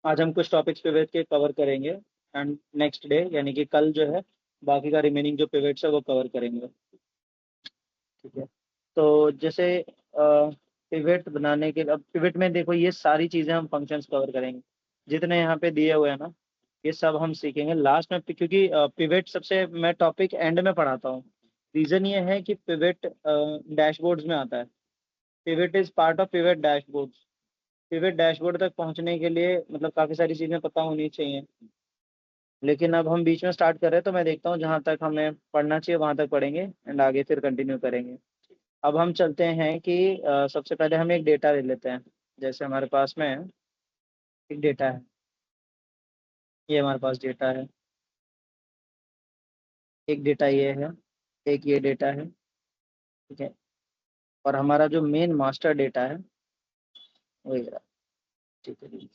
आज हम कुछ टॉपिक्स पिवट के कवर करेंगे एंड नेक्स्ट डे यानी कि कल जो है बाकी का रिमेनिंग जो पिवट्स है वो कवर करेंगे। ठीक है। तो जैसे पिवट बनाने के अब पिवट में देखो ये सारी चीजें हम फंक्शंस कवर करेंगे जितने यहाँ पे दिए हुए हैं ना, ये सब हम सीखेंगे लास्ट में क्योंकि पिवट सबसे मैं टॉपिक एंड में पढ़ाता हूँ। रीजन ये है कि पिवट डैशबोर्ड्स में आता है। Pivot is part of pivot dashboard. Pivot dashboard तक पहुंचने के लिए मतलब काफी सारी चीजें पता होनी चाहिए, लेकिन अब हम बीच में स्टार्ट कर रहे हैं तो मैं देखता हूँ जहां तक हमें पढ़ना चाहिए वहां तक पढ़ेंगे एंड आगे फिर कंटिन्यू करेंगे। अब हम चलते हैं कि सबसे पहले हम एक डेटा ले लेते हैं। जैसे हमारे पास में एक डेटा है, ये हमारे पास डेटा है। एक डेटा ये है, एक ये डेटा है। ठीक है। और हमारा जो मेन मास्टर डेटा है वो ये रहा। ठीक है जी।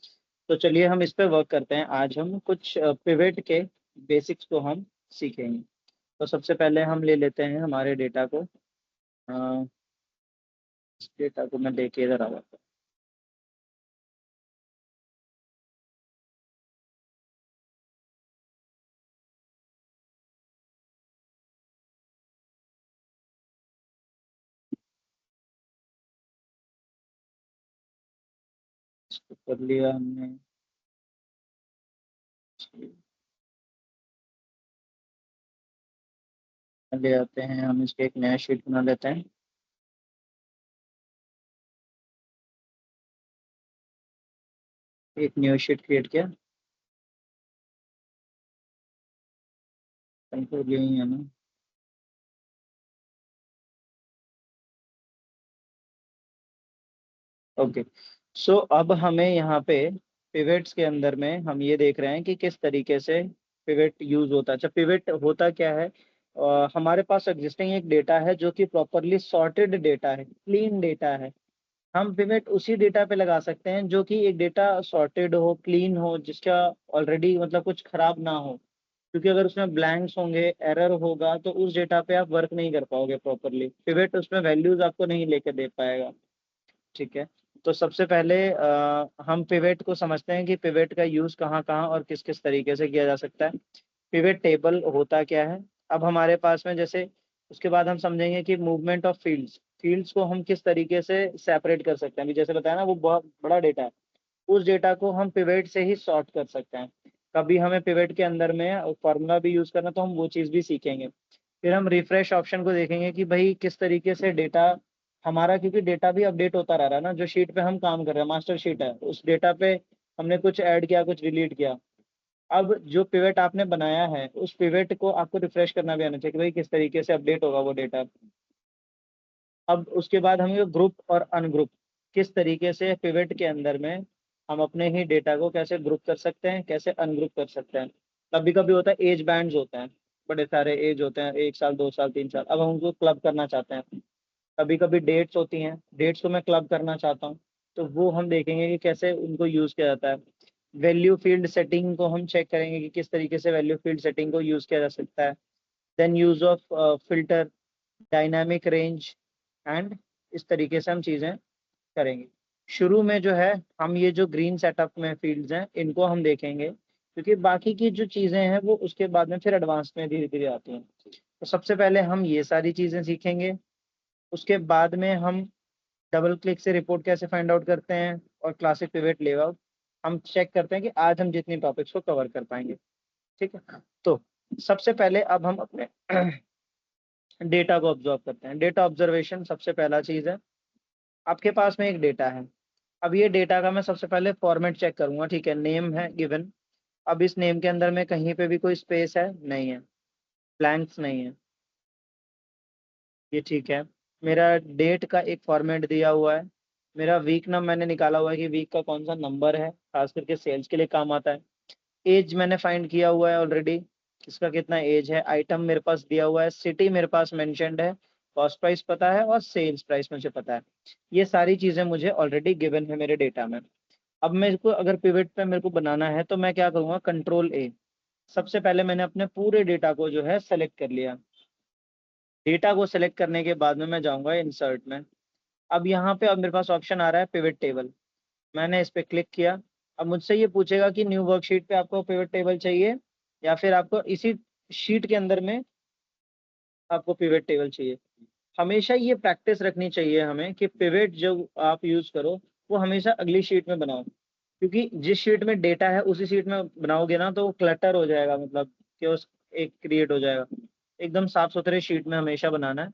तो चलिए हम इस पे वर्क करते हैं। आज हम कुछ पिवट के बेसिक्स को हम सीखेंगे। तो सबसे पहले हम ले लेते हैं हमारे डेटा को। इस डेटा को मैं लेके इधर आ जाता हूँ। इसको कर लिया हमने। ले आते हैं हम, इसके एक नया शीट बना लेते हैं। एक न्यू शीट क्रिएट किया। कंट्रोल यही है ना। ओके। सो अब हमें यहाँ पे पिवट्स के अंदर में हम ये देख रहे हैं कि किस तरीके से पिवट यूज होता है। अच्छा, पिवट होता क्या है? हमारे पास एग्जिस्टिंग एक डेटा है जो कि प्रॉपरली सॉर्टेड डेटा है, क्लीन डेटा है। हम पिवट उसी डेटा पे लगा सकते हैं जो कि एक डेटा सॉर्टेड हो, क्लीन हो, जिसका ऑलरेडी मतलब कुछ खराब ना हो। क्योंकि अगर उसमें ब्लैंक्स होंगे, एरर होगा, तो उस डेटा पे आप वर्क नहीं कर पाओगे प्रॉपरली। पिवट उसमें वैल्यूज आपको नहीं लेकर दे पाएगा। ठीक है। तो सबसे पहले हम पिवट को समझते हैं कि पिवट का यूज कहाँ कहाँ और किस किस तरीके से किया जा सकता है। पिवट टेबल होता क्या है? अब हमारे पास में जैसे उसके बाद हम समझेंगे कि मूवमेंट ऑफ फील्ड्स, फील्ड्स को हम किस तरीके से सेपरेट कर सकते हैं। अभी जैसे बताया ना, वो बहुत बड़ा डेटा है। उस डेटा को हम पिवट से ही सॉर्ट कर सकते हैं। कभी हमें पिवट के अंदर में फॉर्मूला भी यूज करना तो हम वो चीज़ भी सीखेंगे। फिर हम रिफ्रेश ऑप्शन को देखेंगे कि भाई किस तरीके से डेटा हमारा, क्योंकि डेटा भी अपडेट होता रह रहा है ना। जो शीट पे हम काम कर रहे हैं, मास्टर शीट है, उस डेटा पे हमने कुछ ऐड किया, कुछ डिलीट किया। अब जो पिवट आपने बनाया है उस पिवट को आपको रिफ्रेश करना भी आना चाहिए कि भाई किस तरीके से अपडेट होगा वो डेटा। अब उसके बाद हम ये ग्रुप और अनग्रुप, किस तरीके से पिवट के अंदर में हम अपने ही डेटा को कैसे ग्रुप कर सकते हैं, कैसे अनग्रुप कर सकते हैं। कभी कभी होता है एज बैंड्स होते हैं, बड़े सारे एज होते हैं, 1 साल 2 साल 3 साल, अब हम उनको क्लब करना चाहते हैं। कभी कभी डेट्स होती हैं, डेट्स को मैं क्लब करना चाहता हूँ, तो वो हम देखेंगे कि कैसे उनको यूज किया जाता है। वैल्यू फील्ड सेटिंग को हम चेक करेंगे कि किस तरीके से वैल्यू फील्ड सेटिंग को यूज किया जा सकता है। Then use of filter, dynamic range and, इस तरीके से हम चीजें करेंगे। शुरू में जो है हम ये जो ग्रीन सेटअप में फील्ड्स हैं इनको हम देखेंगे, क्योंकि बाकी की जो चीजें हैं वो उसके बाद में फिर एडवांस में धीरे धीरे आती हैं। तो सबसे पहले हम ये सारी चीजें सीखेंगे। उसके बाद में हम डबल क्लिक से रिपोर्ट कैसे फाइंड आउट करते हैं और क्लासिक पिवट लेआउट हम चेक करते हैं कि आज हम जितनी टॉपिक्स को कवर कर पाएंगे। ठीक है। तो सबसे पहले अब हम अपने डेटा को ऑब्जर्व करते हैं। डेटा ऑब्जर्वेशन सबसे पहला चीज है। आपके पास में एक डेटा है। अब ये डेटा का मैं सबसे पहले फॉर्मेट चेक करूंगा। ठीक है, नेम है गिवन। अब इस नेम के अंदर में कहीं पे भी कोई स्पेस है? नहीं है, ब्लैंक्स नहीं है। ये ठीक है। मेरा डेट का एक फॉर्मेट दिया हुआ है। मेरा वीक नंबर मैंने निकाला हुआ है कि वीक का कौन सा नंबर है, खास करके सेल्स के लिए काम आता है। एज मैंने फाइंड किया हुआ है ऑलरेडी, किसका कितना एज है। आइटम मेरे पास दिया हुआ है, सिटी मेरे पास मेंशन्ड है, कॉस्ट प्राइस पता है और सेल्स प्राइस मुझे पता है। ये सारी चीजें मुझे ऑलरेडी गिवन है मेरे डेटा में। अब मेरे को अगर पिवट पे मेरे को बनाना है तो मैं क्या करूँगा, कंट्रोल A। सबसे पहले मैंने अपने पूरे डेटा को जो है सेलेक्ट कर लिया। डेटा को सेलेक्ट करने के बाद में मैं जाऊंगा इंसर्ट में। अब यहाँ पे अब मेरे पास ऑप्शन आ रहा है पिवट टेबल। मैंने इस पे क्लिक किया। अब मुझसे ये पूछेगा कि न्यू वर्कशीट पे आपको पिवट टेबल चाहिए या फिर आपको इसी शीट के अंदर में आपको पिवट टेबल चाहिए। हमेशा ये प्रैक्टिस रखनी चाहिए हमें कि पिवट जो आप यूज करो वो हमेशा अगली शीट में बनाओ, क्योंकि जिस शीट में डेटा है उसी शीट में बनाओगे ना तो वो क्लटर हो जाएगा, मतलब chaos एक क्रिएट हो जाएगा। एकदम साफ सुथरे शीट में हमेशा बनाना है।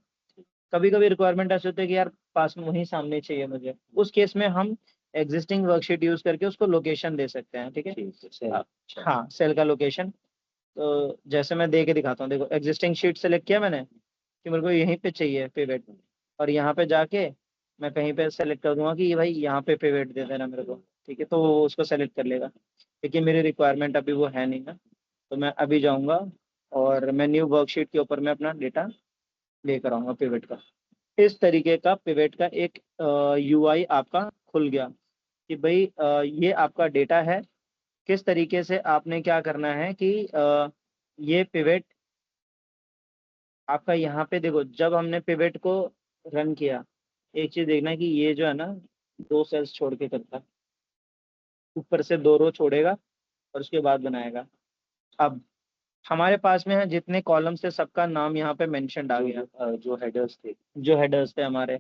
कभी कभी रिक्वायरमेंट ऐसे होते हैं कि यार पास में वहीं सामने चाहिए मुझे, उस केस में हम एग्जिस्टिंग वर्कशीट यूज करके उसको लोकेशन दे सकते हैं। ठीक है, हाँ सेल का लोकेशन। तो जैसे मैं दे के दिखाता हूँ, देखो एग्जिस्टिंग शीट सेलेक्ट किया मैंने कि मेरे को यहीं पे चाहिए पिवट, और यहाँ पे जाके मैं कहीं पे सेलेक्ट कर दूंगा कि ये भाई यहाँ पे पिवट दे देना मेरे को। ठीक है, तो वो उसको सेलेक्ट कर लेगा। लेकिन मेरी रिक्वायरमेंट अभी वो है नहीं ना, तो मैं अभी जाऊंगा और मैं न्यू वर्कशीट के ऊपर मैं अपना डेटा लेकर आऊंगा पिवट का। इस तरीके का पिवट का एक यूआई आपका खुल गया कि भाई ये आपका डेटा है। किस तरीके से आपने क्या करना है कि ये पिवट आपका यहाँ पे देखो, जब हमने पिवट को रन किया, एक चीज देखना है कि ये जो है ना 2 सेल्स छोड़ के करता है, ऊपर से 2 रो छोड़ेगा और उसके बाद बनाएगा। अब हमारे पास में है जितने कॉलम्स थे सबका नाम यहाँ पे मेंशन्ड आ गया, जो हेडर्स थे हमारे।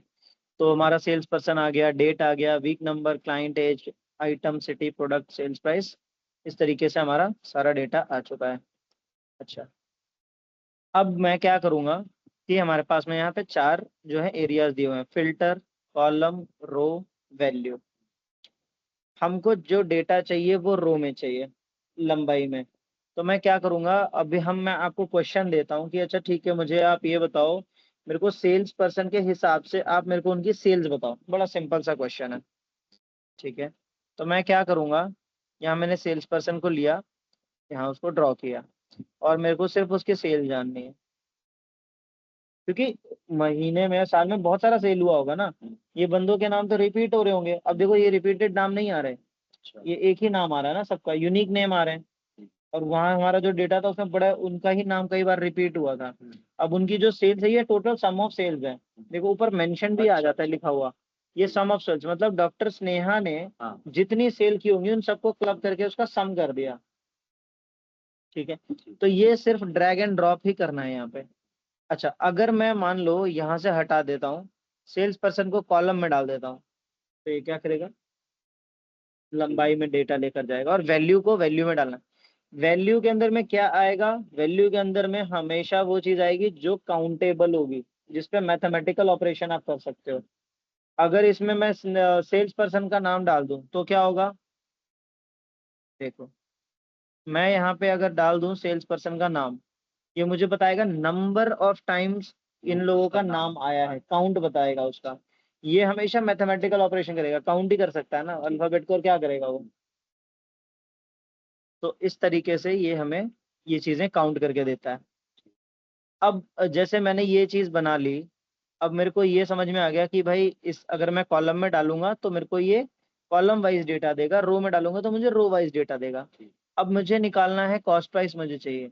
तो हमारा सेल्स पर्सन आ गया, डेट आ गया, week number, client age, item, city, product, sales price. इस तरीके से हमारा सारा डेटा आ चुका है। अच्छा, अब मैं क्या करूंगा कि हमारे पास में यहाँ पे 4 जो है एरियाज दिए हुए हैं, फिल्टर, कॉलम, रो, वैल्यू। हमको जो डेटा चाहिए वो रो में चाहिए, लंबाई में। तो मैं क्या करूंगा, अभी मैं आपको क्वेश्चन देता हूँ कि अच्छा ठीक है, मुझे आप ये बताओ, मेरे को सेल्स पर्सन के हिसाब से आप मेरे को उनकी सेल्स बताओ। बड़ा सिंपल सा क्वेश्चन है। ठीक है, तो मैं क्या करूंगा, यहाँ मैंने सेल्स पर्सन को लिया, यहाँ उसको ड्रॉ किया, और मेरे को सिर्फ उसकी सेल जाननी है, क्योंकि महीने में साल में बहुत सारा सेल हुआ होगा ना। ये बंदों के नाम तो रिपीट हो रहे होंगे। अब देखो ये रिपीटेड नाम नहीं आ रहे, ये एक ही नाम आ रहा है ना, सबका यूनिक नेम आ रहे हैं। और वहाँ हमारा जो डेटा था उसमें बड़ा उनका ही नाम कई बार रिपीट हुआ था। अब उनकी जो सेल्स है ये टोटल सम ऑफ सेल्स है। देखो ऊपर मेंशन भी आ जाता है लिखा हुआ, ये सम ऑफ सेल्स, मतलब डॉक्टर स्नेहा ने जितनी सेल की होंगी उन सबको क्लब करके उसका सम कर दिया। ठीक है, तो ये सिर्फ ड्रैग एंड ड्रॉप ही करना है यहाँ पे। अच्छा, अगर मैं मान लो यहाँ से हटा देता हूँ, सेल्स पर्सन को कॉलम में डाल देता हूँ, तो ये क्या करेगा, लंबाई में डेटा लेकर जाएगा, और वैल्यू को वैल्यू में डालना। वैल्यू के अंदर में क्या आएगा, वैल्यू के अंदर में हमेशा वो चीज आएगी जो काउंटेबल होगी, जिसपे मैथमेटिकल ऑपरेशन आप कर सकते हो। अगर इसमें मैं सेल्स पर्सन का नाम डाल दूं तो क्या होगा, देखो मैं यहाँ पे अगर डाल दूं सेल्स पर्सन का नाम, ये मुझे बताएगा नंबर ऑफ टाइम्स इन लोगों का नाम आया है, काउंट बताएगा उसका। ये हमेशा मैथमेटिकल ऑपरेशन करेगा, काउंट ही कर सकता है ना अल्फाबेट को, और क्या करेगा वो। तो इस तरीके से ये हमें ये चीजें काउंट करके देता है। अब जैसे मैंने ये चीज बना ली, अब मेरे को ये समझ में आ गया कि भाई इस अगर मैं कॉलम में डालूंगा तो मेरे को ये कॉलम वाइज डेटा देगा, रो में डालूंगा तो मुझे रो वाइज डेटा देगा। अब मुझे निकालना है कॉस्ट प्राइस, मुझे चाहिए।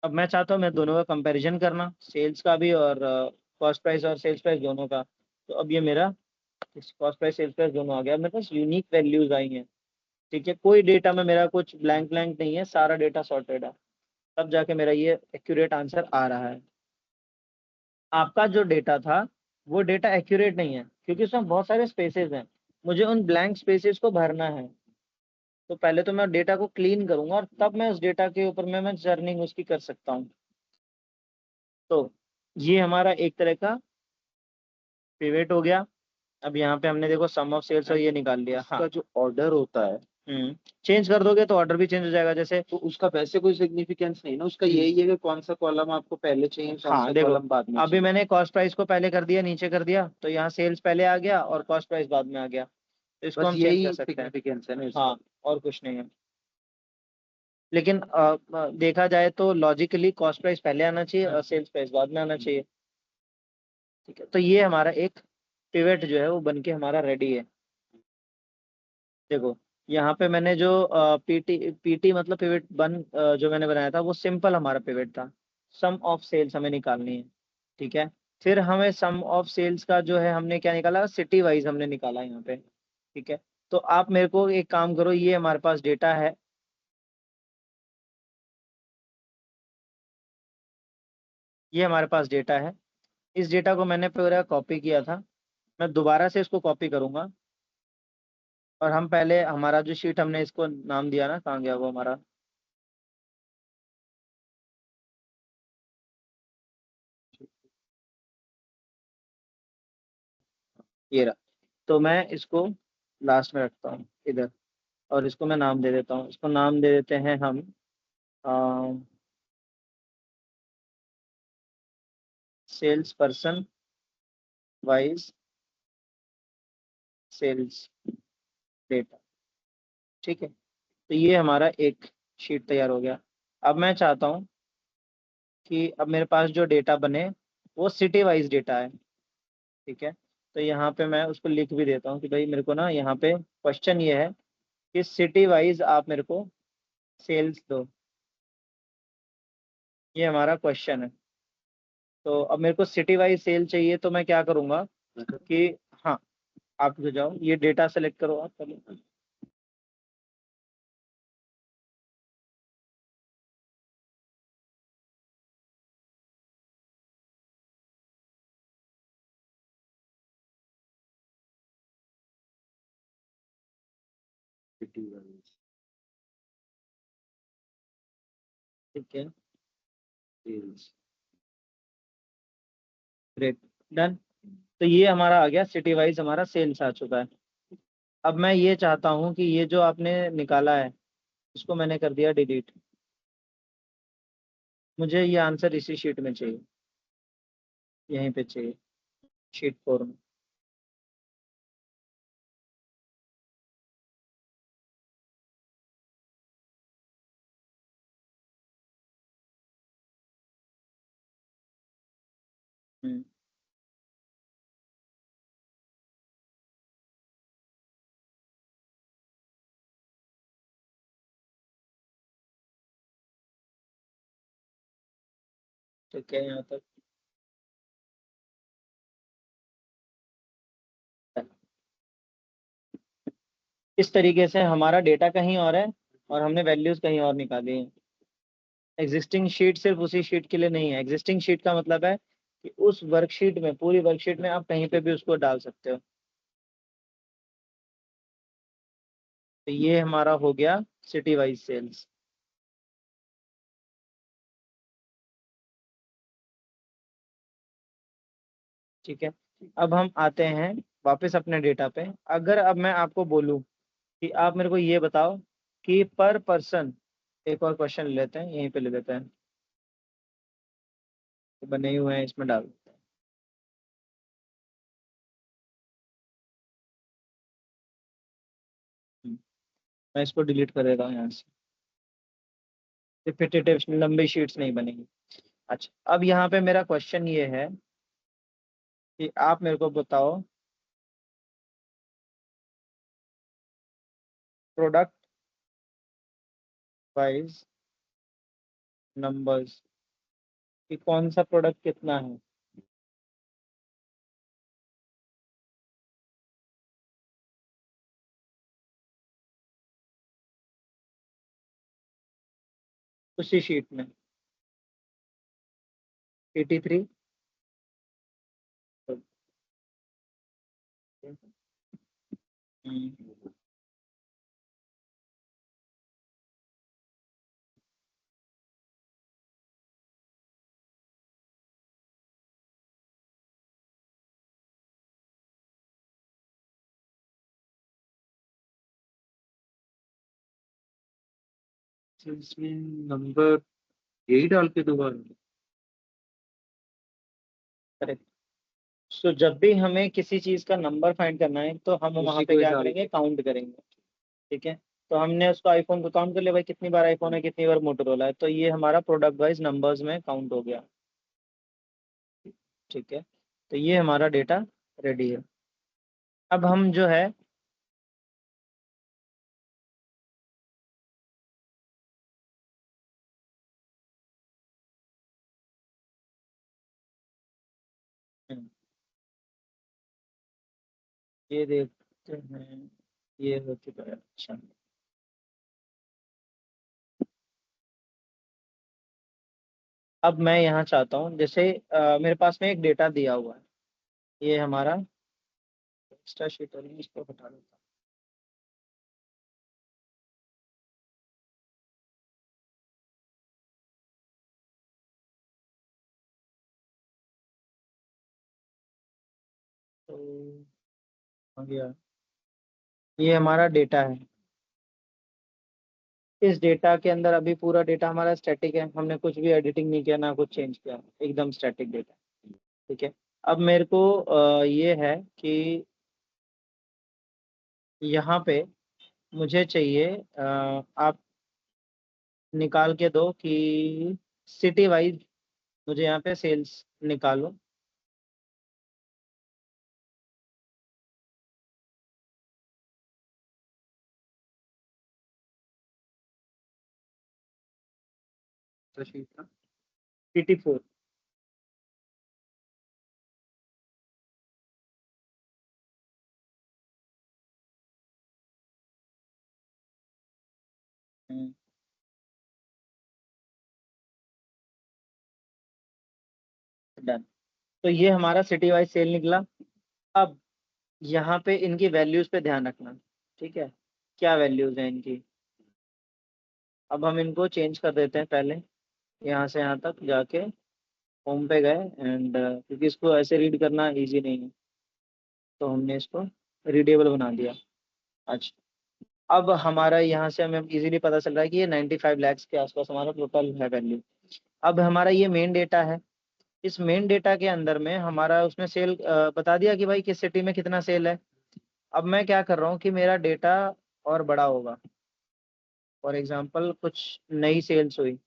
अब मैं चाहता हूँ मैं दोनों का कंपैरिजन करना, सेल्स का भी और कॉस्ट प्राइस और सेल्स प्राइस दोनों का। तो अब ये मेरा कॉस्ट प्राइस सेल्स प्राइस दोनों आ गया, मेरे पास यूनिक वैल्यूज आई हैं। ठीक है, कोई डेटा में मेरा कुछ ब्लैंक ब्लैंक नहीं है, सारा डेटा सॉर्टेड है। तब जाके मेरा ये एक्यूरेट आंसर आ रहा है। आपका जो डेटा था वो डेटा एक्यूरेट नहीं है, क्योंकि उसमें बहुत सारे स्पेसेस हैं, मुझे उन ब्लैंक स्पेसेस को भरना है। तो पहले तो मैं डेटा को क्लीन करूंगा और तब मैं उस डेटा के ऊपर मैं जर्निंग उसकी कर सकता हूँ। तो ये हमारा एक तरह का पिवेट हो गया। अब यहाँ पे हमने देखो सम ऑफ सेल्स और ये निकाल लिया। हाँ, उसका जो ऑर्डर होता है चेंज कर दोगे तो ऑर्डर भी चेंज हो जाएगा। जैसे तो उसका वैसे कोई सिग्निफिकेंस नहीं ना, उसका यही है कि कौन सा कॉलम आपको पहले चाहिए, कौन हाँ सा देखो, कॉलम बाद में अभी चाहिए। मैंने कॉस्ट प्राइस को पहले कर दिया, नीचे कर दिया, तो यहाँ सेल्स पहले आ गया और कॉस्ट प्राइस बाद में आ गया। तो इसको बस हम चेंज कर यही सकते हैं। सिग्निफिकेंस है ना इसका। हाँ, और कुछ नहीं है। लेकिन देखा जाए तो लॉजिकली कॉस्ट प्राइस पहले आना चाहिए और सेल्स प्राइस बाद में आना चाहिए। ठीक है, तो ये हमारा एक पिवट जो है वो बन के हमारा रेडी है। देखो यहाँ पे मैंने जो पीटी पीटी मतलब पिवट जो मैंने बनाया था वो सिंपल हमारा पिवट था। सम ऑफ सेल्स हमें निकालनी है। ठीक है, फिर हमें सम ऑफ सेल्स का जो है हमने क्या निकाला, सिटी वाइज हमने निकाला यहाँ पे। ठीक है, तो आप मेरे को एक काम करो, ये हमारे पास डेटा है, ये हमारे पास डेटा है। इस डेटा को मैंने पूरा कॉपी किया था, मैं दोबारा से इसको कॉपी करूंगा। और हम पहले हमारा जो शीट हमने इसको नाम दिया ना, कहाँ गया वो हमारा, ये रहा। तो मैं इसको लास्ट में रखता हूँ इधर, और इसको मैं नाम दे देता हूँ, इसको नाम दे देते हैं हम sales person wise sales data. ठीक है, तो ये हमारा एक शीट तैयार हो गया। अब मैं चाहता हूँ कि अब मेरे पास जो डेटा बने वो सिटी वाइज डेटा है। ठीक है, तो यहाँ पे मैं उसको लिख भी देता हूँ कि भाई मेरे को ना यहाँ पे क्वेश्चन ये है कि सिटी वाइज आप मेरे को सेल्स दो, ये हमारा क्वेश्चन है। तो अब मेरे को सिटी वाइज सेल चाहिए, तो मैं क्या करूँगा कि, हाँ, आप जो जाओ ये डेटा सेलेक्ट करो आप पहले। सिटी वाइज ठीक है, सेल्स। Great, done. तो ये हमारा आ गया, सिटी वाइज हमारा सेल्स आ चुका है। अब मैं ये चाहता हूँ कि ये जो आपने निकाला है इसको मैंने कर दिया डिलीट, मुझे ये आंसर इसी शीट में चाहिए, यहीं पे चाहिए, शीट 4 में। हम्म, ठीक है, यहाँ तक। इस तरीके से हमारा डेटा कहीं और है और हमने वैल्यूज कहीं और निकाली है। एग्जिस्टिंग शीट सिर्फ उसी शीट के लिए नहीं है, एग्जिस्टिंग शीट का मतलब है कि उस वर्कशीट में, पूरी वर्कशीट में आप कहीं पे भी उसको डाल सकते हो। तो ये हमारा हो गया सिटी वाइज सेल्स। ठीक है, अब हम आते हैं वापस अपने डेटा पे। अगर अब मैं आपको बोलूं कि आप मेरे को ये बताओ कि पर पर्सन, एक और क्वेश्चन लेते हैं, यहीं पे ले लेते हैं, तो बने ही हुए हैं, इसमें डाल देते हैं। मैं इसको डिलीट कर देता हूँ यहाँ से, रिपीटेटिव लंबी शीट्स नहीं बनेगी। अच्छा, अब यहाँ पे मेरा क्वेश्चन ये है कि आप मेरे को बताओ प्रोडक्ट वाइज नंबर्स, कि कौन सा प्रोडक्ट कितना है। उसी शीट में 83। इसमें नंबर यही डाल के दोबारा करेक्ट। सो जब भी हमें किसी चीज का नंबर फाइंड करना है तो हम वहां उसी पे को ही क्या डाल करेंगे, के। काउंट करेंगे। ठीक है, तो हमने उसको आईफोन को काउंट कर लिया भाई, कितनी बार आईफोन है, कितनी बार मोटोरोला है, तो ये हमारा प्रोडक्ट वाइज नंबर्स में काउंट हो गया। ठीक है, तो ये हमारा डेटा रेडी है। अब हम जो है, ये देखते हैं, ये हो चुका है। अच्छा, अब मैं यहाँ चाहता हूँ जैसे मेरे पास में एक डेटा दिया हुआ है, ये हमारा एक्स्ट्रा शीट है, इसको हटा देता हूँ। तो हो गया, ये हमारा डेटा है। इस डेटा के अंदर अभी पूरा डेटा हमारा स्टैटिक है, हमने कुछ भी एडिटिंग नहीं किया, ना कुछ चेंज किया, एकदम स्टैटिक डेटा। ठीक है, अब मेरे को ये है कि यहाँ पे मुझे चाहिए आप निकाल के दो कि सिटी वाइज मुझे यहाँ पे सेल्स निकालो। तो शीट का सिटी 4। डन। तो ये हमारा सिटी वाइज सेल निकला। अब यहाँ पे इनकी वैल्यूज पे ध्यान रखना। ठीक है, क्या वैल्यूज हैं इनकी, अब हम इनको चेंज कर देते हैं। पहले यहाँ से यहाँ तक जाके होम पे गए एंड क्योंकि इसको ऐसे रीड करना इजी नहीं है, तो हमने इसको रीडेबल बना दिया। अच्छा, अब हमारा यहाँ से हमें इजीली पता चल रहा है कि ये 95 लाख के आसपास हमारा टोटल है वैल्यू। अब हमारा ये मेन डेटा है। इस मेन डेटा के अंदर में हमारा उसमें सेल बता दिया कि भाई किस सिटी में कितना सेल है। अब मैं क्या कर रहा हूँ कि मेरा डेटा और बड़ा होगा। फॉर एग्जांपल कुछ नई सेल्स हुई,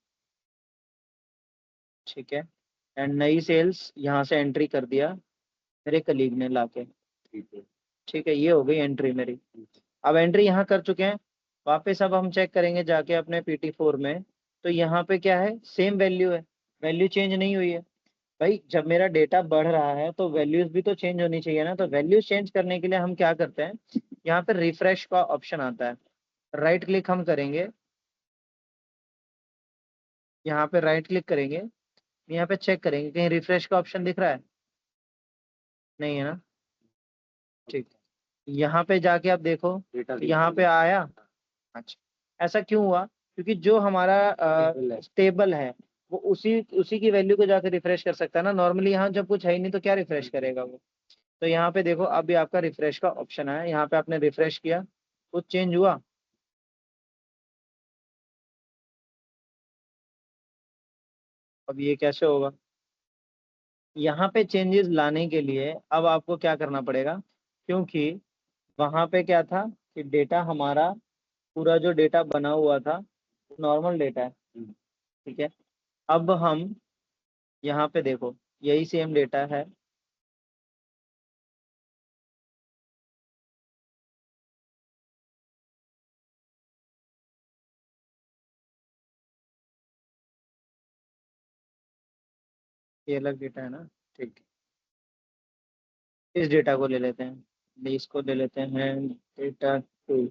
ठीक है, एंड नई सेल्स यहाँ से एंट्री कर दिया मेरे कलीग ने लाके। ठीक है। ठीक है, ये हो गई एंट्री मेरी। अब एंट्री यहाँ कर चुके हैं, वापस अब हम चेक करेंगे जाके अपने PT4 में। तो यहाँ पे क्या है, सेम वैल्यू है, वैल्यू चेंज नहीं हुई है। भाई जब मेरा डेटा बढ़ रहा है तो वैल्यूज भी तो चेंज होनी चाहिए ना। तो वैल्यूज चेंज करने के लिए हम क्या करते हैं, यहाँ पे रिफ्रेश का ऑप्शन आता है, राइट क्लिक हम करेंगे। यहाँ पे राइट क्लिक करेंगे, यहाँ पे चेक करेंगे कहीं रिफ्रेश का ऑप्शन दिख रहा है, नहीं है ना। ठीक, यहाँ पे जाके आप देखो, डेटा यहाँ पे आया। अच्छा, ऐसा क्यों हुआ, क्योंकि जो हमारा टेबल है वो उसी उसी की वैल्यू को जाकर रिफ्रेश कर सकता है ना। नॉर्मली यहाँ जब कुछ है ही नहीं तो क्या रिफ्रेश करेगा वो। तो यहाँ पे देखो अभी आपका रिफ्रेश का ऑप्शन आया, यहाँ पे आपने रिफ्रेश किया, कुछ चेंज हुआ। अब ये कैसे होगा, यहाँ पे चेंजेस लाने के लिए अब आपको क्या करना पड़ेगा, क्योंकि वहां पे क्या था कि डेटा हमारा पूरा जो डेटा बना हुआ था नॉर्मल डेटा है। ठीक है, अब हम यहाँ पे देखो यही सेम डेटा है। ये अलग डेटा है ना। ठीक है, इस डेटा को ले लेते हैं, इसको ले लेते हैं डेटा 2।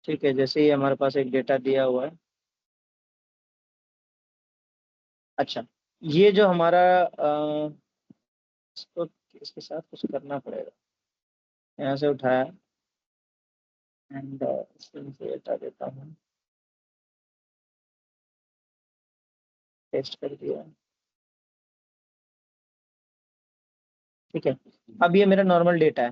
ठीक है, जैसे ही हमारे पास एक डेटा दिया हुआ है। अच्छा, ये जो हमारा इसको इसके साथ कुछ करना पड़ेगा, यहाँ से उठाया एंड इसमें से हटा देता हूँ, पेस्ट कर दिया। ठीक है, अब ये मेरा नॉर्मल डेटा है।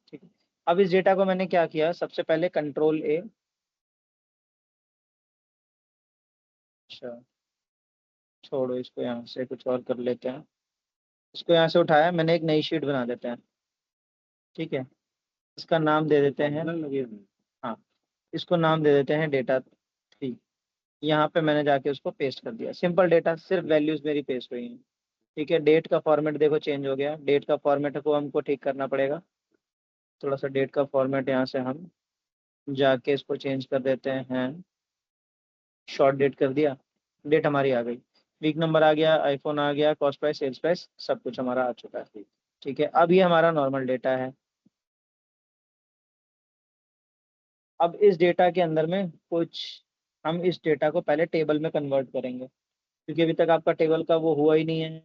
ठीक है, अब इस डेटा को मैंने क्या किया, सबसे पहले Ctrl+A। अच्छा, छोड़ो इसको, यहाँ से कुछ और कर लेते हैं। इसको यहाँ से उठाया, मैंने एक नई शीट बना देते हैं। ठीक है, इसका नाम दे देते हैं, हाँ, इसको नाम दे देते हैं डेटा 3। यहाँ पे मैंने जाके उसको पेस्ट कर दिया, सिंपल डेटा, सिर्फ वैल्यूज मेरी पेस्ट हुई हैं। ठीक है, डेट का फॉर्मेट देखो चेंज हो गया, डेट का फॉर्मेट को हमको ठीक करना पड़ेगा। थोड़ा सा डेट का फॉर्मेट यहाँ से हम जाके इसको चेंज कर देते हैं, शॉर्ट डेट कर दिया, डेट हमारी आ गई। वीक नंबर आ गया, आईफोन आ गया, कॉस्ट प्राइस, सेल्स प्राइस, सब कुछ हमारा आ चुका है। ठीक है, अब ये हमारा नॉर्मल डेटा है। अब इस डेटा के अंदर में कुछ, हम इस डेटा को पहले टेबल में कन्वर्ट करेंगे, क्योंकि अभी तक आपका टेबल का वो हुआ ही नहीं है।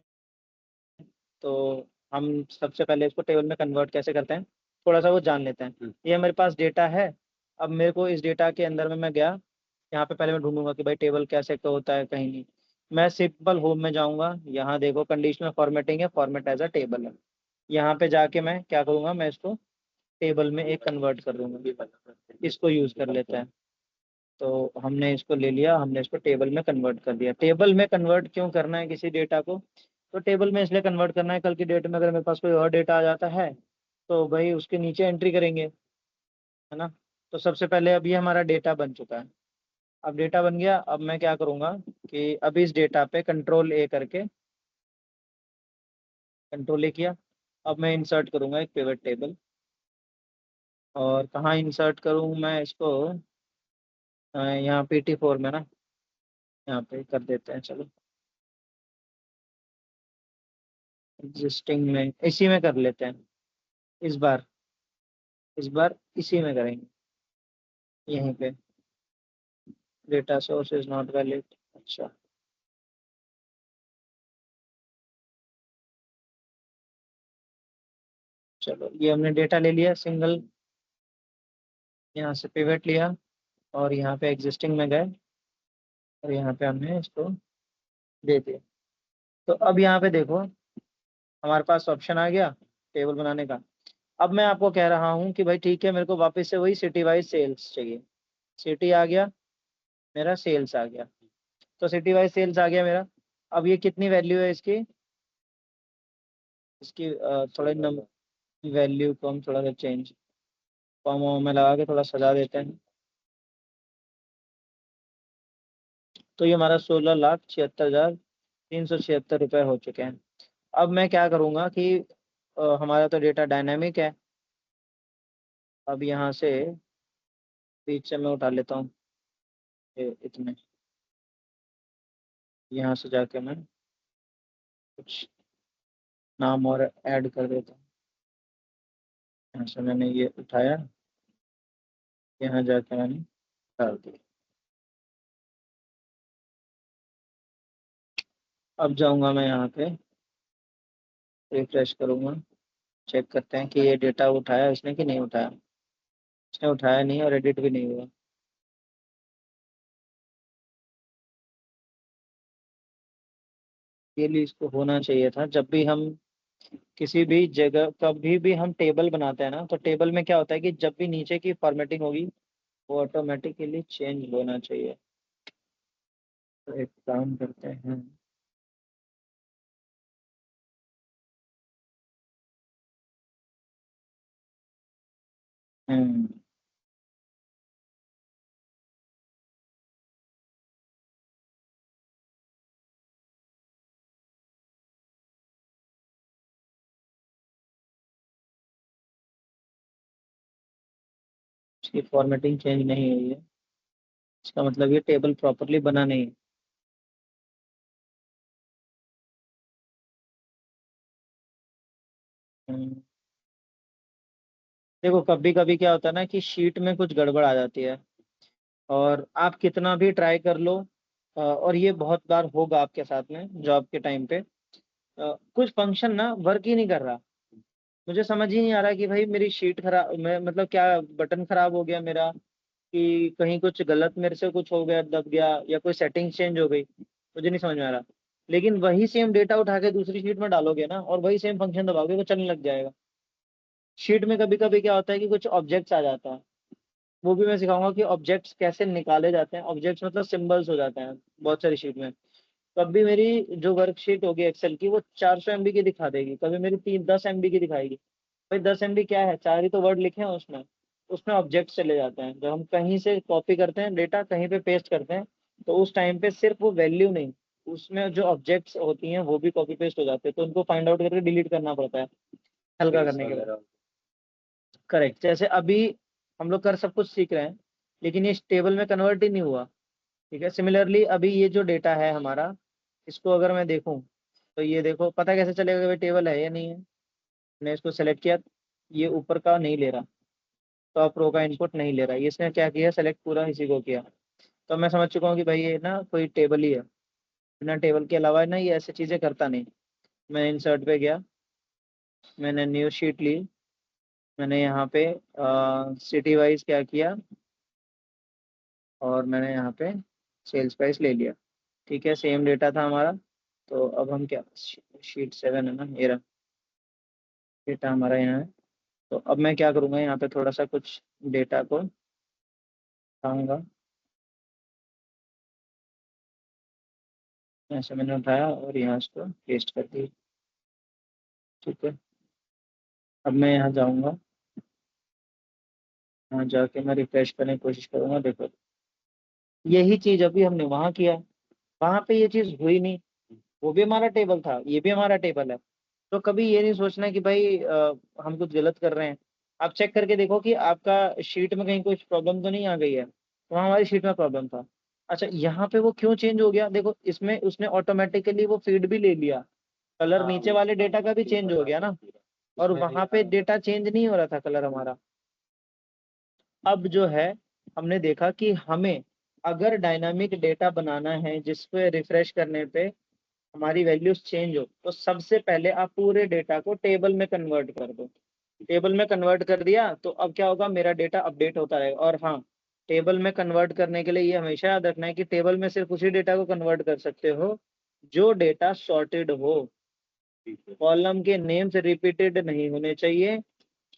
तो हम सबसे पहले इसको टेबल में कन्वर्ट कैसे करते हैं, थोड़ा सा वो जान लेते हैं। ये मेरे पास डेटा है। अब मेरे को इस डेटा के अंदर में मैं गया, यहाँ पे पहले मैं ढूंढूंगा कि भाई टेबल कैसे का होता है, कहीं नहीं। मैं सिंपल होम में जाऊंगा, यहाँ देखो कंडीशनल फॉर्मेटिंग है, फॉर्मेट एज अ टेबल है। यहाँ पे जाके मैं क्या करूंगा, मैं इसको टेबल में एक कन्वर्ट कर दूंगा। इसको यूज कर लेते हैं। तो हमने इसको ले लिया, हमने इसको टेबल में कन्वर्ट कर दिया। टेबल में कन्वर्ट क्यों करना है किसी डेटा को, तो टेबल में इसलिए कन्वर्ट करना है, कल की डेट में अगर मेरे पास कोई और डेटा आ जाता है तो भाई उसके नीचे एंट्री करेंगे, है ना। तो सबसे पहले अब ये हमारा डेटा बन चुका है। अब डेटा बन गया, अब मैं क्या करूंगा कि अब इस डेटा पे कंट्रोल ए करके, कंट्रोल ए किया। अब मैं इंसर्ट करूंगा एक पिवट टेबल, और कहाँ इंसर्ट करूँ मैं इसको, यहाँ PT4 में ना, यहाँ पे कर देते हैं चलो, एग्जिस्टिंग में इसी में कर लेते हैं। इस बार, इस बार इसी में करेंगे, यहीं पे। Data source is not valid, अच्छा। चलो ये हमने डेटा ले लिया सिंगल, यहाँ से पिवट लिया, और यहाँ पे एग्जिस्टिंग में गए, और यहाँ पे हमने इसको दे दिया। तो अब यहाँ पे देखो हमारे पास ऑप्शन आ गया टेबल बनाने का। अब मैं आपको कह रहा हूँ कि भाई ठीक है, मेरे को वापस से वही सिटी वाइज सेल्स चाहिए। सिटी आ गया मेरा, सेल्स आ गया। तो सिटी वाइज सेल्स आ गया मेरा। अब ये कितनी वैल्यू है इसकी, इसकी थोड़ा वैल्यू को हम थोड़ा सा चेंज, कॉमा में लगा के थोड़ा सजा देते हैं। तो ये हमारा 16,76,376 रुपये हो चुके हैं। अब मैं क्या करूँगा कि हमारा तो डेटा डायनामिक है। अब यहाँ से बीच से मैं उठा लेता हूँ इतने, यहाँ से जाके मैं कुछ नाम और ऐड कर देता हूँ। यहाँ से मैंने ये उठाया, यहाँ जाके मैंने डाल दिया। अब जाऊँगा मैं यहाँ पे, रिफ्रेश करूँगा, चेक करते हैं कि ये डेटा उठाया इसने कि नहीं उठाया। इसने उठाया नहीं और एडिट भी नहीं हुआ। ये लिए इसको होना चाहिए था, जब भी हम किसी भी जगह कभी भी हम टेबल बनाते हैं ना, तो टेबल में क्या होता है कि जब भी नीचे की फॉर्मेटिंग होगी वो ऑटोमेटिकली चेंज होना चाहिए। तो एक काम करते हैं, हम्म इसकी फॉर्मेटिंग चेंज नहीं हुई है, इसका मतलब ये टेबल प्रॉपरली बना नहीं है। हम्म, देखो कभी कभी क्या होता है ना कि शीट में कुछ गड़बड़ आ जाती है, और आप कितना भी ट्राई कर लो, और ये बहुत बार होगा आपके साथ में जॉब के टाइम पे, कुछ फंक्शन ना वर्क ही नहीं कर रहा। मुझे समझ ही नहीं आ रहा कि भाई मेरी शीट खराब, मैं मतलब क्या बटन खराब हो गया मेरा, कि कहीं कुछ गलत मेरे से कुछ हो गया, दब गया, या कोई सेटिंग चेंज हो गई, मुझे नहीं समझ में आ रहा। लेकिन वही सेम डेटा उठा के दूसरी शीट में डालोगे ना, और वही सेम फंक्शन दबाओगे तो चलने लग जाएगा। शीट में कभी कभी क्या होता है कि कुछ ऑब्जेक्ट्स आ जाता है, वो भी मैं सिखाऊंगा कि ऑब्जेक्ट्स कैसे निकाले जाते हैं। ऑब्जेक्ट्स मतलब सिंबल्स हो जाते हैं बहुत सारी शीट में। कभी मेरी जो वर्कशीट होगी एक्सेल की वो 400 MB की दिखा देगी, कभी मेरी 10 MB की दिखाएगी। भाई 10 MB क्या है, चार ही तो वर्ड लिखे हैं उसमें। उसमें ऑब्जेक्ट चले जाते हैं, जब हम कहीं से कॉपी करते हैं डेटा कहीं पे पेस्ट करते हैं, तो उस टाइम पे सिर्फ वो वैल्यू नहीं, उसमें जो ऑब्जेक्ट्स होती हैं वो भी कॉपी पेस्ट हो जाते हैं, तो उनको फाइंड आउट करके डिलीट करना पड़ता है हल्का करने के बाद। करेक्ट, जैसे अभी हम लोग कर सब कुछ सीख रहे हैं, लेकिन ये इस टेबल में कन्वर्ट ही नहीं हुआ। ठीक है, सिमिलरली अभी ये जो डेटा है हमारा, इसको अगर मैं देखूं तो ये देखो, पता कैसे चलेगा कि भाई टेबल है या नहीं है। मैंने इसको सेलेक्ट किया, ये ऊपर का नहीं ले रहा, टॉप रो का इनपुट नहीं ले रहा, ये इसने क्या किया, सेलेक्ट पूरा इसी को किया। तो मैं समझ चुका हूँ कि भाई ये ना कोई टेबल ही है, बिना टेबल के अलावा ना ये ऐसी चीजें करता नहीं। मैं इंसर्ट पे गया, मैंने न्यू शीट ली, मैंने यहाँ पे सिटी वाइज क्या किया, और मैंने यहाँ पे सेल्स प्राइस ले लिया। ठीक है, सेम डेटा था हमारा। तो अब हम क्या, शीट 7 है ना, ये रहा डेटा हमारा यहाँ है। तो अब मैं क्या करूँगा, यहाँ पे थोड़ा सा कुछ डेटा को उठाऊंगा। ऐसे मैंने उठाया और यहाँ इसको पेस्ट कर दिया। ठीक है, अब मैं यहाँ जाऊँगा, यहाँ जाके मैं रिफ्रेश करने की कोशिश करूँगा। देखो यही चीज़ अभी हमने वहाँ किया, वहाँ पे ये चीज़ हुई नहीं। वो भी हमारा टेबल था, ये भी हमारा टेबल है। तो कभी ये नहीं सोचना कि भाई हम कुछ गलत कर रहे हैं। आप चेक करके देखो कि आपका शीट में कहीं कुछ प्रॉब्लम तो नहीं आ गई है। तो वहाँ हमारी शीट में प्रॉब्लम था। अच्छा, यहाँ पे वो क्यों चेंज हो गया, देखो इसमें उसने ऑटोमेटिकली वो फीड भी ले लिया, कलर हाँ नीचे वो वाले डेटा का भी चेंज हो गया ना, और उसमें वहां पे डेटा चेंज नहीं हो रहा था कलर हमारा। अब जो है, हमने देखा कि हमें अगर डायनामिक डेटा बनाना है जिसपे रिफ्रेश करने पे हमारी वैल्यूज चेंज हो, तो सबसे पहले आप पूरे डेटा को टेबल में कन्वर्ट कर दो। टेबल में कन्वर्ट कर दिया तो अब क्या होगा, मेरा डेटा अपडेट होता रहेगा। और हाँ, टेबल में कन्वर्ट करने के लिए ये हमेशा याद रखना है कि टेबल में सिर्फ उसी डेटा को कन्वर्ट कर सकते हो जो डेटा सॉर्टेड हो। कॉलम के नेम्स रिपीटेड नहीं होने चाहिए,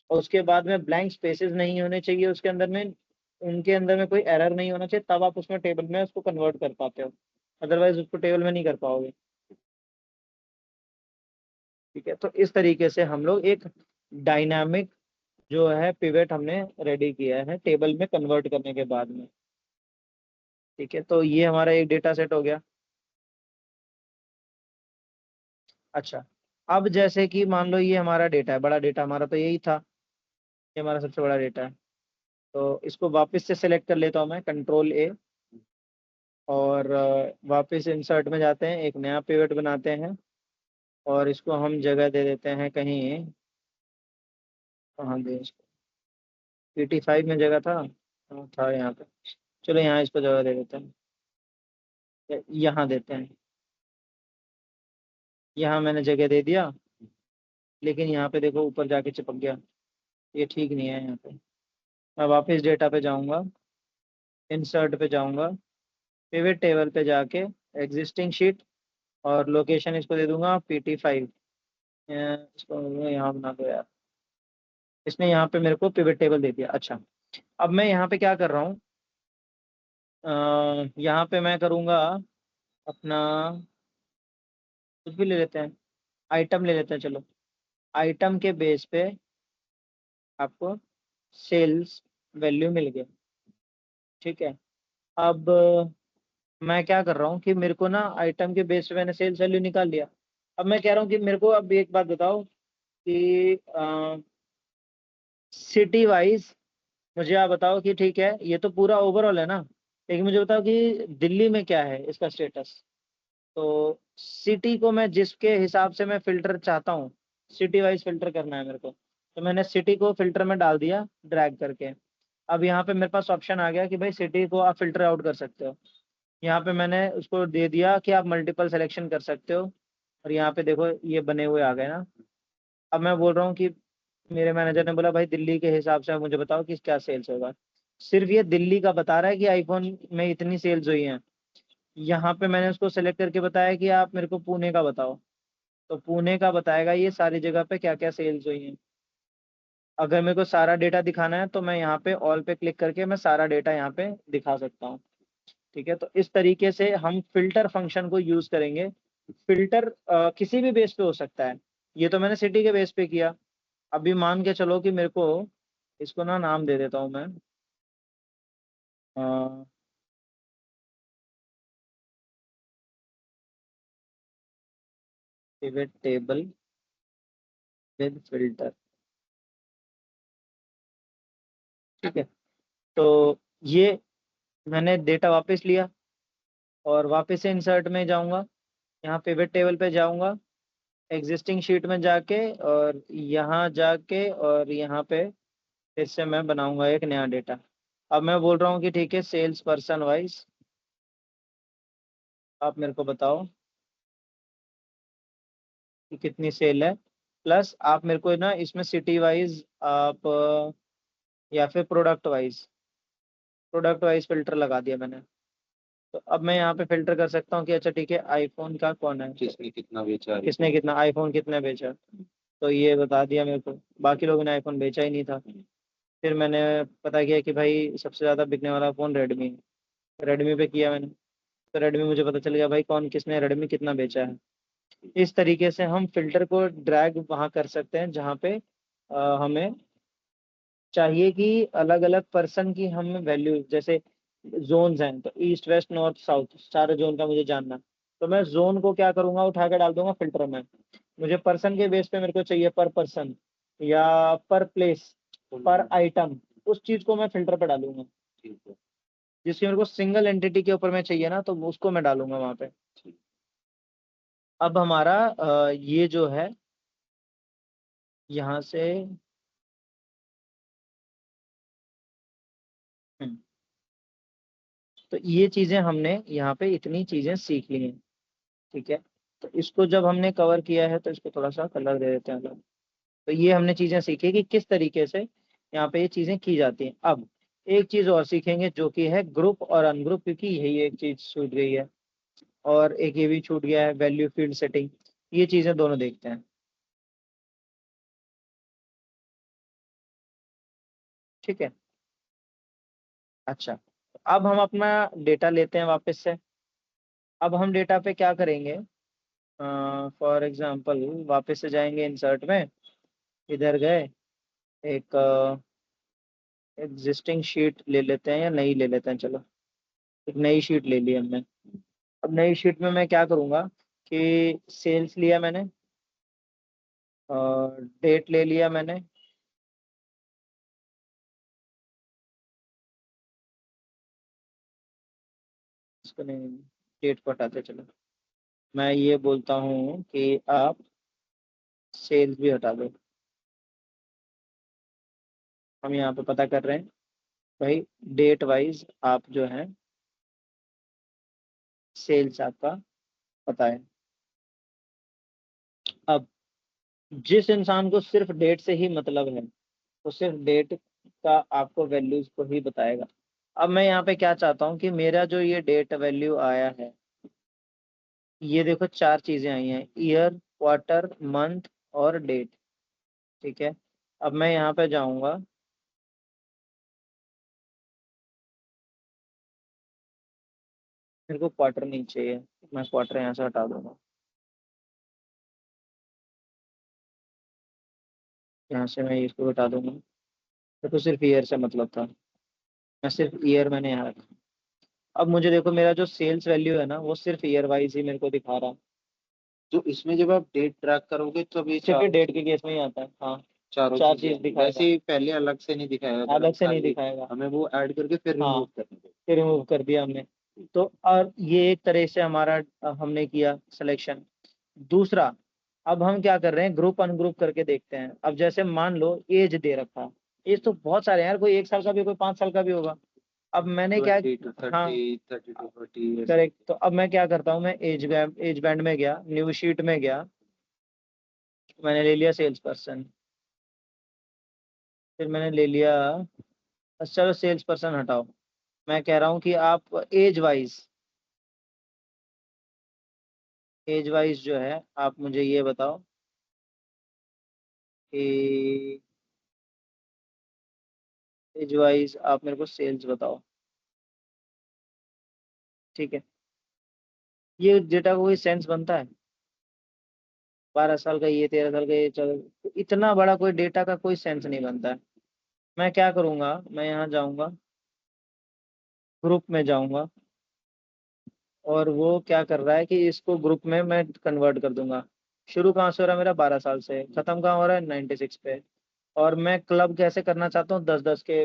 और उसके बाद में ब्लैंक स्पेसेस नहीं होने चाहिए उसके अंदर में, उनके अंदर में कोई एरर नहीं होना चाहिए, तब आप उसमें टेबल में उसको कन्वर्ट कर पाते हो। अदरवाइज उसको टेबल में नहीं कर पाओगे। ठीक है, तो इस तरीके से हम लोग एक डायनामिक जो है पिवेट हमने रेडी किया है टेबल में कन्वर्ट करने के बाद में। ठीक है, तो ये हमारा एक डेटा सेट हो गया। अच्छा, अब जैसे कि मान लो ये हमारा डेटा है, बड़ा डेटा हमारा तो यही था, ये हमारा सबसे बड़ा डेटा है। तो इसको वापस से सेलेक्ट कर लेता हूँ मैं, कंट्रोल A, और वापस इंसर्ट में जाते हैं, एक नया पिवट बनाते हैं, और इसको हम जगह दे देते हैं कहीं, कहाँ दे इसको, PT5 में जगह था, हाँ, था यहाँ पे। चलो यहाँ इसको जगह दे देते हैं, यहाँ देते हैं। यहाँ मैंने जगह दे दिया, लेकिन यहाँ पे देखो ऊपर जाके चिपक गया, ये ठीक नहीं है। यहाँ पे मैं वापस डेटा पे जाऊंगा, इंसर्ट पे जाऊंगा, पिवट टेबल पे जाके एग्जिस्टिंग शीट, और लोकेशन इसको दे दूंगा PT5। इसको यहाँ बना दो यार, इसने यहाँ पे मेरे को पिवट टेबल दे दिया। अच्छा, अब मैं यहाँ पे क्या कर रहा हूँ, यहाँ पे मैं करूँगा अपना, कुछ भी ले लेते हैं, आइटम ले लेते हैं चलो। आइटम के बेस पे आपको सेल्स वैल्यू मिल गया। ठीक है, अब मैं क्या कर रहा हूँ कि मेरे को ना आइटम के बेस पे मैंने सेल्स वैल्यू निकाल लिया। अब मैं कह रहा हूँ कि मेरे को अब एक बात बताओ कि सिटी वाइज मुझे आप बताओ कि ठीक है, ये तो पूरा ओवरऑल है ना, लेकिन मुझे बताओ कि दिल्ली में क्या है इसका स्टेटस। तो सिटी को मैं जिसके हिसाब से मैं फिल्टर चाहता हूँ, सिटी वाइज फिल्टर करना है मेरे को, तो मैंने सिटी को फिल्टर में डाल दिया ड्रैग करके। अब यहाँ पे मेरे पास ऑप्शन आ गया कि भाई सिटी को आप फिल्टर आउट कर सकते हो। यहाँ पे मैंने उसको दे दिया कि आप मल्टीपल सिलेक्शन कर सकते हो, और यहाँ पे देखो ये बने हुए आ गए ना। अब मैं बोल रहा हूँ कि मेरे मैनेजर ने बोला भाई दिल्ली के हिसाब से मुझे बताओ कि क्या सेल्स होगा। सिर्फ ये दिल्ली का बता रहा है कि आईफोन में इतनी सेल्स हुई हैं। यहाँ पे मैंने उसको सेलेक्ट करके बताया कि आप मेरे को पुणे का बताओ, तो पुणे का बताएगा ये सारी जगह पे क्या क्या सेल्स हुई हैं। अगर मेरे को सारा डेटा दिखाना है तो मैं यहाँ पे ऑल पे क्लिक करके मैं सारा डेटा यहाँ पे दिखा सकता हूँ। ठीक है, तो इस तरीके से हम फिल्टर फंक्शन को यूज करेंगे। फिल्टर किसी भी बेस पे हो सकता है, ये तो मैंने सिटी के बेस पे किया। अभी मान के चलो कि मेरे को इसको ना नाम दे देता हूँ मैं, पिवट टेबल विद फिल्टर। ठीक है, तो ये मैंने डेटा वापस लिया और वापस से इंसर्ट में जाऊंगा, यहाँ पिवट टेबल पे जाऊंगा, एग्जिस्टिंग शीट में जाके और यहाँ जाके और यहाँ पे फिर से मैं बनाऊंगा एक नया डेटा। अब मैं बोल रहा हूँ कि ठीक है, सेल्स पर्सन वाइज आप मेरे को बताओ कि कितनी सेल है, प्लस आप मेरे को ना इसमें सिटी वाइज आप या फिर प्रोडक्ट वाइज फिल्टर लगा दिया मैंने। तो अब मैं यहाँ पे फिल्टर कर सकता हूँ कि अच्छा ठीक है, आईफोन का कौन है, किसने कितना बेचा है। किसने कितना आईफोन कितने बेचा, तो ये बता दिया मेरे को। बाकी लोगों ने आईफोन बेचा ही नहीं था। फिर मैंने पता किया कि भाई सबसे ज़्यादा बिकने वाला फ़ोन रेडमी है, रेडमी पे किया मैंने। तो रेडमी मुझे पता चल गया भाई कौन किसने रेडमी कितना बेचा है। इस तरीके से हम फिल्टर को ड्रैग वहाँ कर सकते हैं जहाँ पे हमें चाहिए कि अलग अलग पर्सन की हम वैल्यू, जैसे जोन्स हैं तो ईस्ट वेस्ट नॉर्थ साउथ सारे जोन का मुझे जानना। तो मैं जोन को क्या करूंगा, उठा के डाल दूंगा फिल्टर में। मुझे पर्सन के बेस पे मेरे को चाहिए पर पर्सन या पर प्लेस पर आइटम, उस चीज को मैं फिल्टर पे डालूंगा। ठीक है। जिसकी मेरे को सिंगल एंटिटी के ऊपर में चाहिए ना, तो उसको मैं डालूंगा वहां पे। अब हमारा ये जो है यहाँ से हम्म, तो ये चीजें हमने यहाँ पे इतनी चीजें सीख ली हैं। ठीक है, तो इसको जब हमने कवर किया है तो इसको थोड़ा सा कलर दे देते हैं अलग। तो ये हमने चीजें सीखी कि किस तरीके से यहाँ पे ये चीजें की जाती हैं। अब एक चीज और सीखेंगे जो कि है ग्रुप और अनग्रुप, क्योंकि यही एक चीज छूट गई है और एक ये भी छूट गया है, वैल्यू फील्ड सेटिंग। ये चीजें दोनों देखते हैं। ठीक है, अच्छा अब हम अपना डेटा लेते हैं वापस से। अब हम डेटा पे क्या करेंगे, फॉर एग्जांपल वापस से जाएंगे इंसर्ट में, इधर गए, एक एग्जिस्टिंग शीट ले लेते हैं या नई ले लेते हैं, चलो एक नई शीट ले ली हमने। अब नई शीट में मैं क्या करूंगा कि सेल्स लिया मैंने और डेट ले लिया मैंने, इसको नहीं, डेट को हटाते चलो। मैं ये बोलता हूँ कि आप सेल्स भी हटा दो। हम यहाँ पे पता कर रहे हैं भाई, डेट वाइज आप जो है सेल्स आपका पता है। अब जिस इंसान को सिर्फ डेट से ही मतलब है, वो सिर्फ डेट का आपको वैल्यूज को ही बताएगा। अब मैं यहाँ पे क्या चाहता हूँ कि मेरा जो ये डेट वैल्यू आया है, ये देखो चार चीजें आई हैं, ईयर, क्वार्टर, मंथ और डेट। ठीक है, अब मैं यहाँ पे जाऊंगा, मेरे को क्वार्टर नहीं चाहिए, मैं क्वार्टर यहाँ से हटा दूंगा। यहाँ से मैं इसको हटा दूंगा, मेरे को सिर्फ ईयर से मतलब था, मैं सिर्फ ईयर मैंने यहाँ रखा। अब मुझे देखो मेरा जो सेल्स वैल्यू है ना, वो सिर्फ ईयर वाइज ही मेरे को दिखा रहा है। तो इसमें जब आप डेट ट्रैक करोगे तो अब ये सिर्फ डेट के केस में ही आता है, हाँ चारों चार चीजें चीज आएंगी। दिखाएगा, वैसे ही पहले अलग से नहीं दिखाएगा, अगर हम अलग से नहीं खाली दिखाएगा। हमें वो ऐड करके फिर हाँ, रिमूव करने दें। फिर रिमूव कर दिया हमने। तो और ये एक तरह से हमारा हमने किया सिलेक्शन। दूसरा, अब हम क्या कर रहे हैं, ग्रुप अनग्रुप करके देखते हैं। अब जैसे मान लो एज दे रखा, एज तो बहुत सारे हैं यार, कोई 1 साल का भी, कोई 5 साल का भी होगा। अब मैंने क्या, 20 to हाँ 30, 30 to 40 ऐसे। करेक्ट, तो अब मैं क्या करता हूँ, मैं एज बैंड में गया, न्यू शीट में गया, मैंने ले लिया सेल्स पर्सन। फिर मैंने ले लिया, अच्छा चलो सेल्स पर्सन हटाओ, मैं कह रहा हूँ कि आप एज वाइज जो है आप मुझे ये बताओ कि एज वाइज आप मेरे को सेल्स बताओ। ठीक है, ये डेटा का कोई सेंस बनता है, 12 साल का ये, 13 साल का ये, चलो तो इतना बड़ा कोई डेटा का कोई सेंस नहीं बनता है। मैं क्या करूंगा, मैं यहाँ जाऊंगा, ग्रुप में जाऊंगा, और वो क्या कर रहा है कि इसको ग्रुप में मैं कन्वर्ट कर दूंगा। शुरू कहाँ से हो रहा है मेरा, 12 साल से, खत्म कहाँ हो रहा है, 96 पे। और मैं क्लब कैसे करना चाहता हूँ, 10-10 के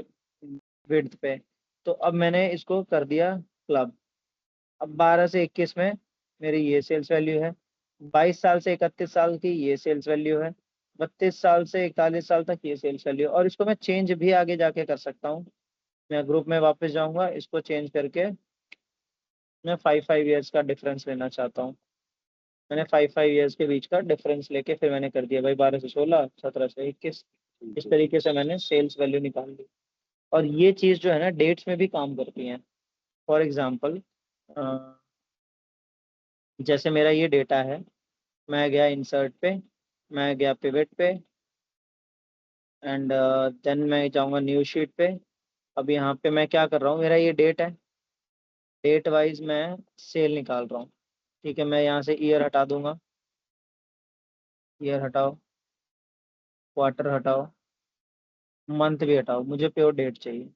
विड्थ पे। तो अब मैंने इसको कर दिया क्लब। अब 12 से 21 में मेरी ये सेल्स वैल्यू है, 22 साल से 31 साल की ये सेल्स वैल्यू है, 32 साल से 41 साल तक ये सेल्स वैल्यू, और इसको मैं चेंज भी आगे जाके कर सकता हूँ। मैं ग्रुप में वापस जाऊंगा, इसको चेंज करके मैं 5 5 ईयर्स का डिफरेंस लेना चाहता हूँ। मैंने 5 5 ईयर्स के बीच का डिफरेंस लेके फिर मैंने कर दिया भाई 12 से 16, 17 से 21। इस तरीके से मैंने सेल्स वैल्यू निकाल ली। और ये चीज़ जो है ना डेट्स में भी काम करती है। फॉर एग्जाम्पल, जैसे मेरा ये डेटा है, मैं गया इंसर्ट पे, मैं गया पिवट पे, एंड देन मैं जाऊंगा न्यू शीट पे। अब यहाँ पे मैं क्या कर रहा हूँ, मेरा ये डेट है, डेट वाइज मैं सेल निकाल रहा हूँ। ठीक है, मैं यहाँ से ईयर हटा दूंगा, ईयर हटाओ, क्वार्टर हटाओ, मंथ भी हटाओ, मुझे प्योर डेट चाहिए।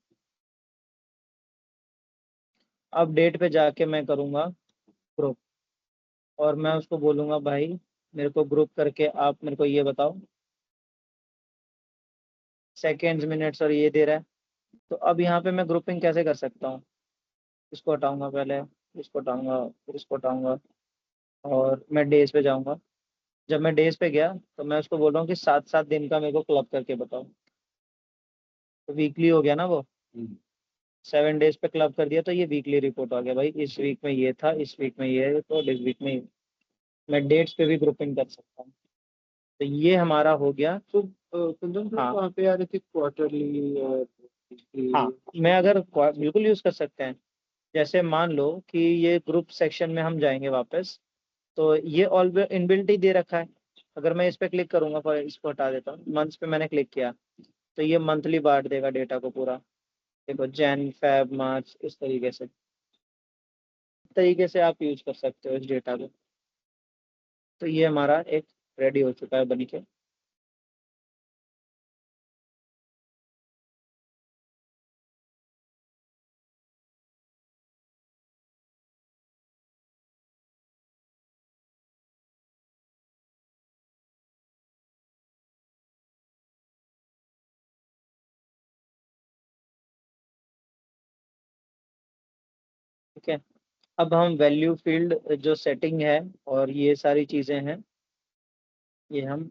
अब डेट पे जाके मैं करूँगा ग्रुप, और मैं उसको बोलूँगा भाई मेरे को ग्रुप करके आप मेरे को ये बताओ, सेकेंड्स मिनट्स और ये दे रहा है। तो अब यहाँ पे मैं ग्रुपिंग कैसे कर सकता हूँ, इसको हटाऊंगा पहले, इसको हटाऊंगा, फिर इसको हटाऊंगा, और मैं डेज पे जाऊंगा। जब मैं डेज पे गया तो मैं उसको बोल रहा हूँ कि 7 7 दिन का मेरे को क्लब करके बताओ। तो वीकली हो गया ना वो, 7 डेज पे क्लब कर दिया तो ये वीकली रिपोर्ट आ गया भाई, इस वीक में ये था, इस वीक में ये है, तो इस वीक में ये। मैं डेट्स पे भी ग्रुपिंग कर सकता हूँ। तो ये हमारा हो गया। तो कुंदन सर, हाँ वहाँ पे आ रहे थे क्वार्टरली और हाँ, मैं अगर बिल्कुल यूज कर सकते हैं। जैसे मान लो कि ये ग्रुप सेक्शन में हम जाएंगे वापस, तो ये ऑलवेज इनबिल्ट ही दे रखा है। अगर मैं इस पे क्लिक करूंगा, पर इसको हटा देता हूँ, मंथ्स पे मैंने क्लिक किया तो ये मंथली बांट देगा डेटा को पूरा। देखो जैन फेब मार्च, इस तरीके से आप यूज कर सकते हो इस डेटा को। तो ये हमारा एक रेडी हो चुका है बन के। ठीक है, अब हम वैल्यू फील्ड जो सेटिंग है और ये सारी चीजें हैं, ये हम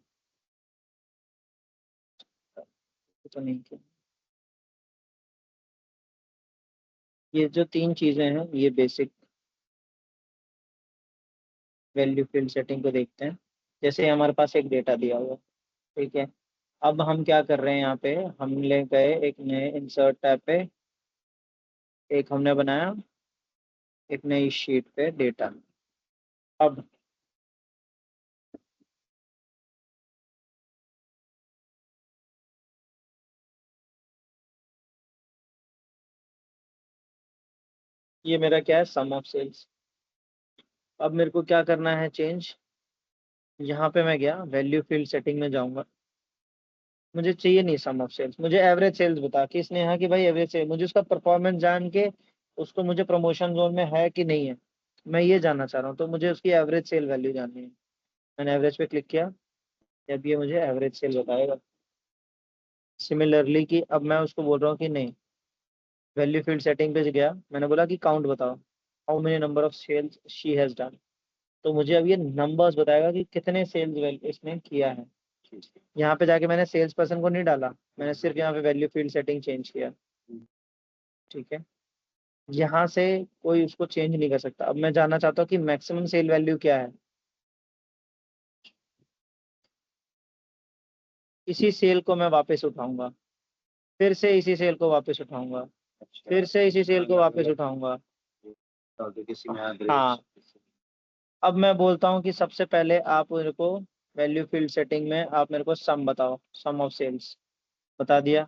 तो नहीं किया। ये जो 3 चीजें हैं ये बेसिक वैल्यू फील्ड सेटिंग को देखते हैं। जैसे हमारे पास एक डेटा दिया हुआ है, ठीक है। अब हम क्या कर रहे हैं, यहाँ पे हम ले गए एक नए इंसर्ट टैब पे, एक हमने बनाया एक नई शीट पे डेटा। अब ये मेरा क्या है, सम ऑफ सेल्स। अब मेरे को क्या करना है, चेंज। यहाँ पे मैं गया वैल्यू फील्ड सेटिंग में जाऊंगा, मुझे चाहिए नहीं सम ऑफ सेल्स, मुझे एवरेज सेल्स बता कि इसने यहाँ की भाई एवरेज सेल, मुझे उसका परफॉर्मेंस जान के उसको मुझे प्रमोशन जोन में है कि नहीं है, मैं ये जानना चाह रहा हूँ। तो मुझे उसकी एवरेज सेल वैल्यू जाननी है। मैंने एवरेज पे क्लिक किया, जब ये मुझे एवरेज सेल बताएगा। सिमिलरली कि अब मैं उसको बोल रहा हूँ कि नहीं, वैल्यू फील्ड सेटिंग पे गया, मैंने बोला कि काउंट बताओ, how many number of sales she has done. तो मुझे अब ये नंबर्स बताएगा कि कितने सेल्स इसने किया है। यहाँ पे जाके मैंने सेल्स पर्सन को नहीं डाला, मैंने सिर्फ यहाँ पे वैल्यू फील्ड सेटिंग चेंज किया। ठीक है, यहाँ से कोई उसको चेंज नहीं कर सकता। अब मैं जानना चाहता हूँ कि मैक्सिमम सेल वैल्यू क्या है। इसी सेल को मैं वापस उठाऊंगा, फिर से इसी सेल को वापस उठाऊंगा, फिर से इसी सेल को वापस उठाऊंगा। हाँ, अब मैं बोलता हूँ कि सबसे पहले आप मेरे को वैल्यू फील्ड सेटिंग में आप मेरे को सम बताओ, सम ऑफ सेल्स, बता दिया।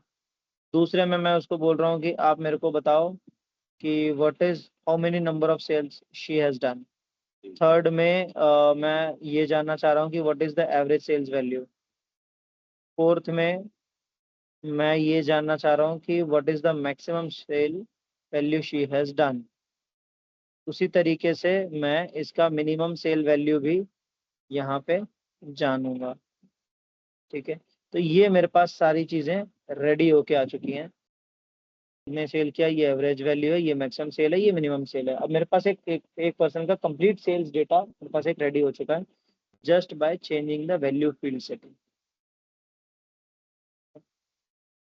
दूसरे में मैं उसको बोल रहा हूँ कि आप मेरे को बताओ कि what is how many number of sales she has done. Third में मैं ये जानना चाह रहा हूँ कि what is the average sales value. Fourth में मैं ये जानना चाह रहा हूँ कि what is the maximum sale value she has done. उसी तरीके से मैं इसका मिनिमम सेल वैल्यू भी यहाँ पे जानूंगा। ठीक है, तो ये मेरे पास सारी चीजें रेडी होके आ चुकी हैं। ने सेल किया, ये एवरेज वैल्यू है, ये मैक्सिमम सेल है, ये मिनिमम सेल है। अब मेरे पास एक पर्सन का कंप्लीट सेल्स डेटा मेरे पास एक रेडी हो चुका है just by changing the value field setting.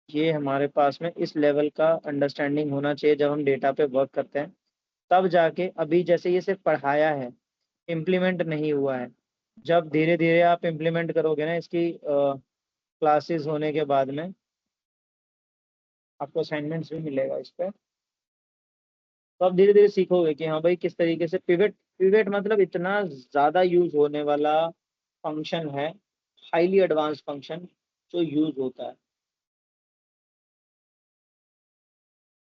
ये हमारे पास में इस लेवल का अंडरस्टैंडिंग होना चाहिए जब हम डेटा पे वर्क करते हैं, तब जाके। अभी जैसे ये सिर्फ पढ़ाया है, इम्प्लीमेंट नहीं हुआ है। जब धीरे धीरे आप इम्प्लीमेंट करोगे ना इसकी क्लासेस होने के बाद में, आपको असाइनमेंट्स भी मिलेगा इस पे, तो आप धीरे धीरे सीखोगे कि हाँ भाई किस तरीके से पिवट, पिवट मतलब इतना ज़्यादा यूज होने वाला फंक्शन है, हाईली एडवांस फंक्शन जो यूज होता है।